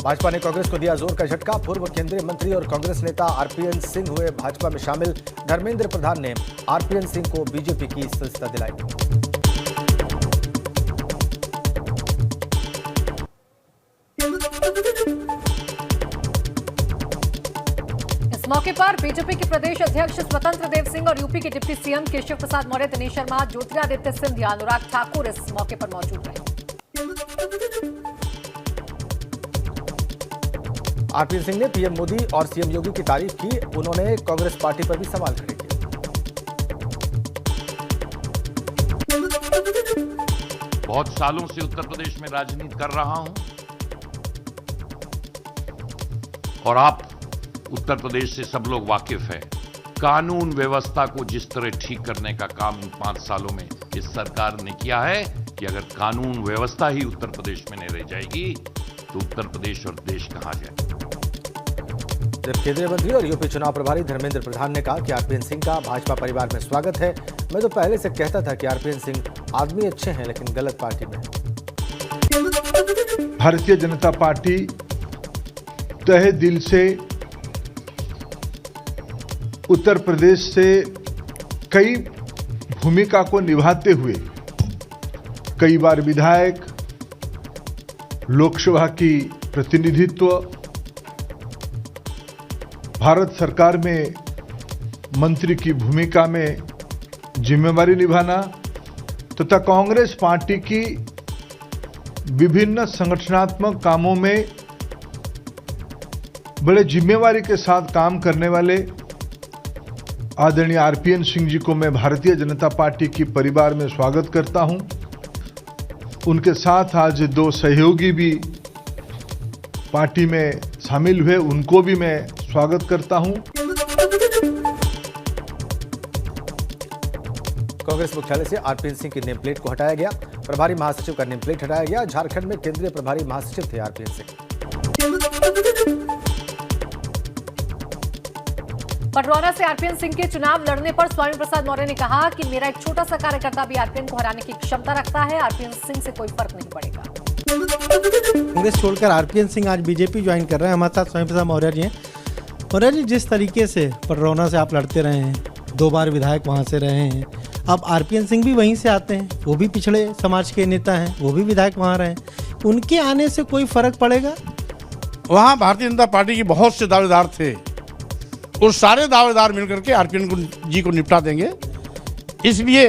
भाजपा ने कांग्रेस को दिया जोर का झटका। पूर्व केंद्रीय मंत्री और कांग्रेस नेता आरपीएन सिंह हुए भाजपा में शामिल। धर्मेंद्र प्रधान ने आरपीएन सिंह को बीजेपी की सदस्यता दिलाई। इस मौके पर बीजेपी के प्रदेश अध्यक्ष स्वतंत्र देव सिंह और यूपी के डिप्टी सीएम केशव प्रसाद मौर्य, दिनेश शर्मा, ज्योतिरादित्य सिंधिया, अनुराग ठाकुर इस मौके पर मौजूद रहे। आरपीएन सिंह ने पीएम मोदी और सीएम योगी की तारीफ की। उन्होंने कांग्रेस पार्टी पर भी सवाल खड़े किए। बहुत सालों से उत्तर प्रदेश में राजनीति कर रहा हूं और आप उत्तर प्रदेश से सब लोग वाकिफ हैं। कानून व्यवस्था को जिस तरह ठीक करने का काम इन 5 सालों में इस सरकार ने किया है कि अगर कानून व्यवस्था ही उत्तर प्रदेश में नहीं रह जाएगी तो उत्तर प्रदेश और देश कहां जाए। जब केंद्रीय मंत्री और यूपी चुनाव प्रभारी धर्मेंद्र प्रधान ने कहा कि आरपीएन सिंह का भाजपा परिवार में स्वागत है। मैं तो पहले से कहता था कि आरपीएन सिंह आदमी अच्छे हैं लेकिन गलत पार्टी में। भारतीय जनता पार्टी तहे दिल से उत्तर प्रदेश से कई भूमिका को निभाते हुए कई बार विधायक, लोकसभा की प्रतिनिधित्व, भारत सरकार में मंत्री की भूमिका में जिम्मेवारी निभाना तथा कांग्रेस पार्टी की विभिन्न संगठनात्मक कामों में बड़े जिम्मेवारी के साथ काम करने वाले आदरणीय आरपीएन सिंह जी को मैं भारतीय जनता पार्टी की परिवार में स्वागत करता हूं। उनके साथ आज 2 सहयोगी भी पार्टी में शामिल हुए, उनको भी मैं स्वागत करता हूं। कांग्रेस मुख्यालय से आरपीएन सिंह की नेम प्लेट को हटाया गया। प्रभारी महासचिव का नेम प्लेट हटाया गया। झारखंड में केंद्रीय प्रभारी महासचिव थे आरपीएन सिंह। पटरौना से आरपीएन सिंह के चुनाव लड़ने पर स्वामी प्रसाद मौर्य ने कहा कि मेरा एक छोटा सा कार्यकर्ता भी आरपीएन को हराने की क्षमता रखता है। आरपीएन सिंह से कोई फर्क नहीं पड़ेगा। कांग्रेस छोड़कर आरपीएन सिंह आज बीजेपी ज्वाइन कर रहे हैं। हमारे साथ स्वामी प्रसाद मौर्य जी हैं। मौर्य जी, जिस तरीके से पटरौना से आप लड़ते रहे हैं, 2 बार विधायक वहां से रहे हैं, अब आरपीएन सिंह भी वहीं से आते हैं, वो भी पिछड़े समाज के नेता हैं, वो भी विधायक वहां रहे, उनके आने से कोई फर्क पड़ेगा? वहाँ भारतीय जनता पार्टी के बहुत से दावेदार थे, उस सारे दावेदार मिलकर के आरपीएन जी को निपटा देंगे, इसलिए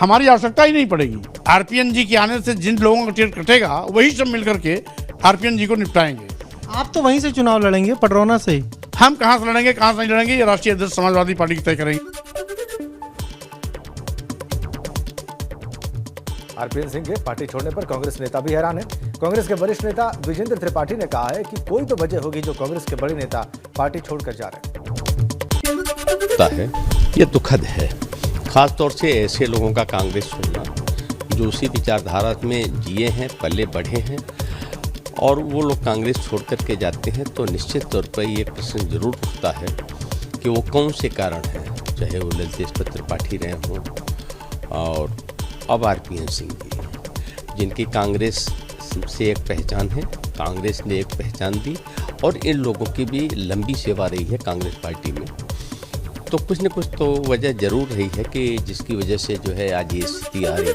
हमारी आवश्यकता ही नहीं पड़ेगी। आरपीएन जी के आने से जिन लोगों का टिकट कटेगा वही सब मिलकर के आरपीएन जी को निपटाएंगे। आप तो वहीं से चुनाव लड़ेंगे, पटरौना से ही। हम कहाँ से लड़ेंगे, कहाँ से नहीं लड़ेंगे, ये राष्ट्रीय अध्यक्ष समाजवादी पार्टी की तय करेंगे। आरपीएन सिंह के पार्टी छोड़ने पर कांग्रेस नेता भी हैरान है। कांग्रेस के वरिष्ठ नेता विजेंद्र त्रिपाठी ने कहा है कि कोई तो वजह होगी जो कांग्रेस के बड़े नेता पार्टी छोड़कर जा रहे हैं। ये दुखद है, खासतौर से ऐसे लोगों का कांग्रेस छोड़ना जो उसी विचारधारा में जिए हैं, पले बढ़े हैं, और वो लोग कांग्रेस छोड़ करके जाते हैं तो निश्चित तौर पर ये प्रश्न जरूर उठता है कि वो कौन से कारण हैं, चाहे वो ललितेश त्रिपाठी रहे हों और अब आरपीएन सिंह जी, जिनकी कांग्रेस से एक पहचान है, कांग्रेस ने एक पहचान दी और इन लोगों की भी लंबी सेवा रही है कांग्रेस पार्टी में, तो कुछ न कुछ तो वजह जरूर रही है कि जिसकी वजह से जो है आज ये स्थिति आ रही है।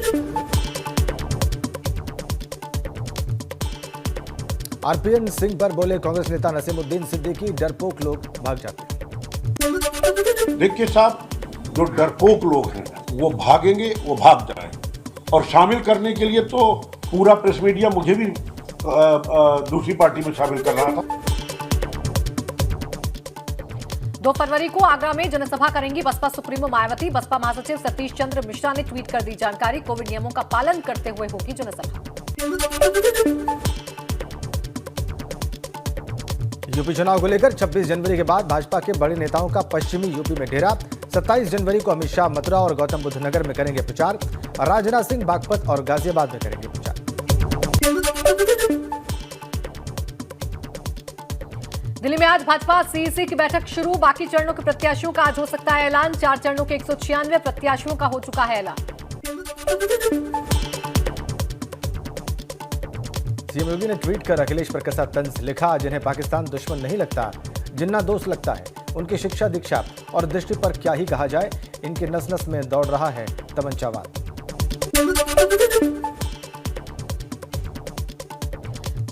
आरपीएन सिंह पर बोले कांग्रेस नेता नसीमुद्दीन सिद्दीकी, डरपोक लोग भाग जाते हैं। देखिए साहब, जो डरपोक लोग हैं वो भागेंगे, वो भाग जाएं, और शामिल करने के लिए तो पूरा प्रेस मीडिया मुझे भी दूसरी पार्टी में शामिल कर रहा था। 2 फरवरी को आगरा में जनसभा करेंगी बसपा सुप्रीमो मायावती। बसपा महासचिव सतीश चंद्र मिश्रा ने ट्वीट कर दी जानकारी। कोविड नियमों का पालन करते हुए होगी जनसभा। यूपी चुनाव को लेकर 26 जनवरी के बाद भाजपा के बड़े नेताओं का पश्चिमी यूपी में डेरा। 27 जनवरी को अमित शाह मथुरा और गौतम बुद्ध नगर में करेंगे प्रचार। राजनाथ सिंह बागपत और गाजियाबाद में करेंगे प्रचार। दिल्ली में आज भाजपा सीईसी की बैठक शुरू। बाकी चरणों के प्रत्याशियों का आज हो सकता है ऐलान। 4 चरणों के 196 प्रत्याशियों का हो चुका है ऐलान। सीएम योगी ने ट्वीट कर अखिलेश पर कसा तंज, लिखा जिन्हें पाकिस्तान दुश्मन नहीं लगता, जिन्ना दोस्त लगता है, उनकी शिक्षा दीक्षा और दृष्टि पर क्या ही कहा जाए, इनके नस नस में दौड़ रहा है तमंचावाद।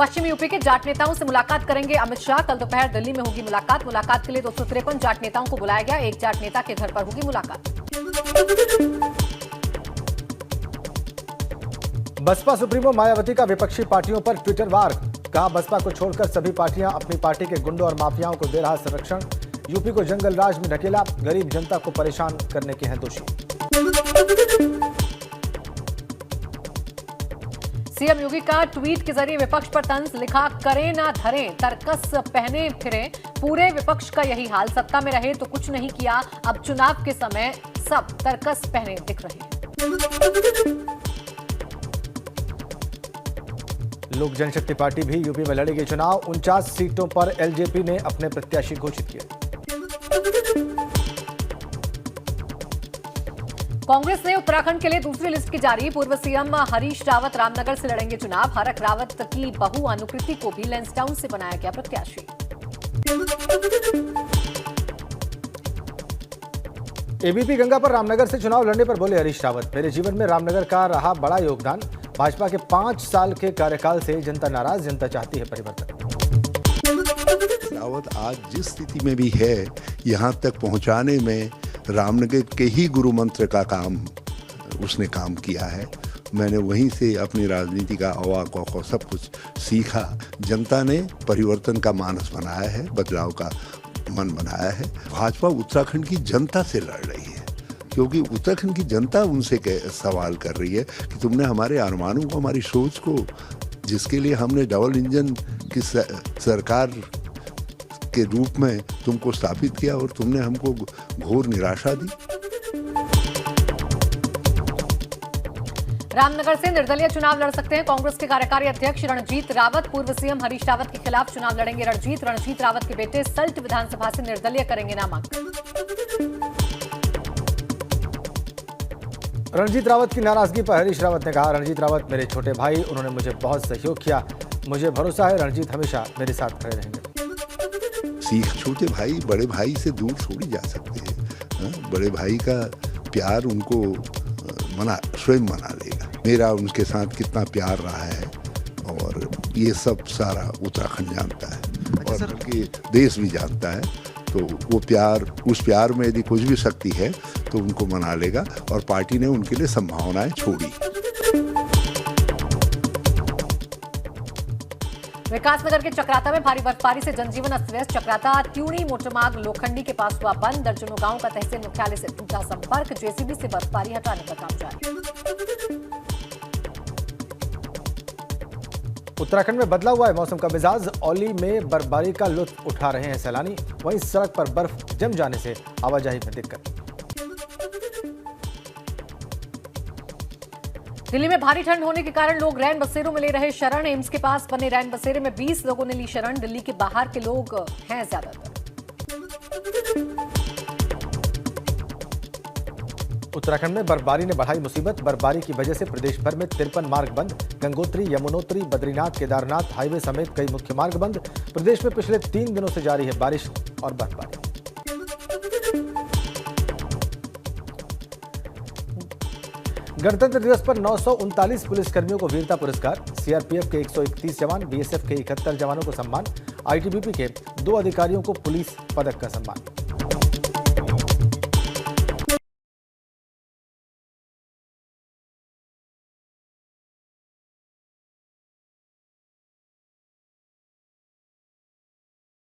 पश्चिमी यूपी के जाट नेताओं से मुलाकात करेंगे अमित शाह। कल दोपहर दिल्ली में होगी मुलाकात के लिए 253 जाट नेताओं को बुलाया गया। एक जाट नेता के घर पर होगी मुलाकात। बसपा सुप्रीमो मायावती का विपक्षी पार्टियों पर ट्विटर वार, कहा बसपा को छोड़कर सभी पार्टियां अपनी पार्टी के गुंडों और माफियाओं को दे रहा संरक्षण, यूपी को जंगल राज में ढकेला, गरीब जनता को परेशान करने के हैं दोषी। सीएम योगी का ट्वीट के जरिए विपक्ष पर तंज, लिखा करें ना धरें, तरकस पहने फिरें, पूरे विपक्ष का यही हाल, सत्ता में रहे तो कुछ नहीं किया, अब चुनाव के समय सब तरकस पहने दिख रहे हैं। लोक जनशक्ति पार्टी भी यूपी में लड़ेगी चुनाव, 49 सीटों पर एलजेपी ने अपने प्रत्याशी घोषित किए। कांग्रेस ने उत्तराखंड के लिए दूसरी लिस्ट की जारी, पूर्व सीएम हरीश रावत रामनगर से लड़ेंगे चुनाव। हरक रावत की बहू अनुकृति को भी लैंसडाउन से बनाया गया प्रत्याशी। एबीपी गंगा पर रामनगर से चुनाव लड़ने पर बोले हरीश रावत, मेरे जीवन में रामनगर का रहा बड़ा योगदान, भाजपा के 5 साल के कार्यकाल से जनता नाराज, जनता चाहती है परिवर्तन। रावत आज जिस स्थिति में भी है, यहाँ तक पहुँचाने में रामनगर के ही गुरु मंत्र का काम उसने काम किया है। मैंने वहीं से अपनी राजनीति का अवा सब कुछ सीखा। जनता ने परिवर्तन का मानस बनाया है, बदलाव का मन बनाया है। भाजपा उत्तराखंड की जनता से लड़ रही है, क्योंकि उत्तराखंड की जनता उनसे सवाल कर रही है कि तुमने हमारे अरमानों को, हमारी सोच को, जिसके लिए हमने डबल इंजन की सरकार के रूप में तुमको स्थापित किया और तुमने हमको घोर निराशा दी। रामनगर से निर्दलीय चुनाव लड़ सकते हैं कांग्रेस के कार्यकारी अध्यक्ष रणजीत रावत। पूर्व सीएम हरीश रावत के खिलाफ चुनाव लड़ेंगे रणजीत रावत के बेटे सल्ट विधानसभा से निर्दलीय करेंगे नामांकन। रणजीत रावत की नाराजगी पर हरीश रावत ने कहा, रणजीत रावत मेरे छोटे भाई, उन्होंने मुझे बहुत सहयोग किया, मुझे भरोसा है रणजीत हमेशा मेरे साथ खड़े रहेंगे। सीख छोटे भाई बड़े भाई से दूर थोड़ी जा सकते हैं। बड़े भाई का प्यार उनको स्वयं मना लेगा। मेरा उनके साथ कितना प्यार रहा है और ये सब सारा उत्तराखंड जानता है और बल्कि देश भी जानता है। तो वो प्यार, उस प्यार में यदि कुछ भी शक्ति है तो उनको मना लेगा और पार्टी ने उनके लिए संभावनाएं छोड़ी। विकासनगर के चक्राता में भारी बर्फबारी से जनजीवन अस्त व्यस्त। चक्राता त्यूणी मोटरमार्ग लोखंडी के पास हुआ बंद, दर्जनों गांव का तहसील मुख्यालय से टूटा संपर्क, जेसीबी से बर्फबारी हटाने का काम जारी। उत्तराखंड में बदला हुआ है मौसम का मिजाज, औली में बर्फबारी का लुत्फ उठा रहे हैं सैलानी, वहीं सड़क पर बर्फ जम जाने से आवाजाही में दिक्कत। दिल्ली में भारी ठंड होने के कारण लोग रैन बसेरों में ले रहे शरण। एम्स के पास बने रैन बसेरे में 20 लोगों ने ली शरण। दिल्ली के बाहर के लोग हैं ज्यादातर। उत्तराखंड में बर्फबारी ने बढ़ाई मुसीबत, बर्फबारी की वजह से प्रदेश भर में 53 मार्ग बंद, गंगोत्री, यमुनोत्री, बद्रीनाथ, केदारनाथ हाईवे समेत कई मुख्य मार्ग बंद। प्रदेश में पिछले 3 दिनों से जारी है बारिश और बर्फबारी। गणतंत्र दिवस पर 939 पुलिसकर्मियों को वीरता पुरस्कार, सीआरपीएफ के 131 जवान, बीएसएफ के 71 जवानों को सम्मान, आईटीबीपी के 2 अधिकारियों को पुलिस पदक का सम्मान।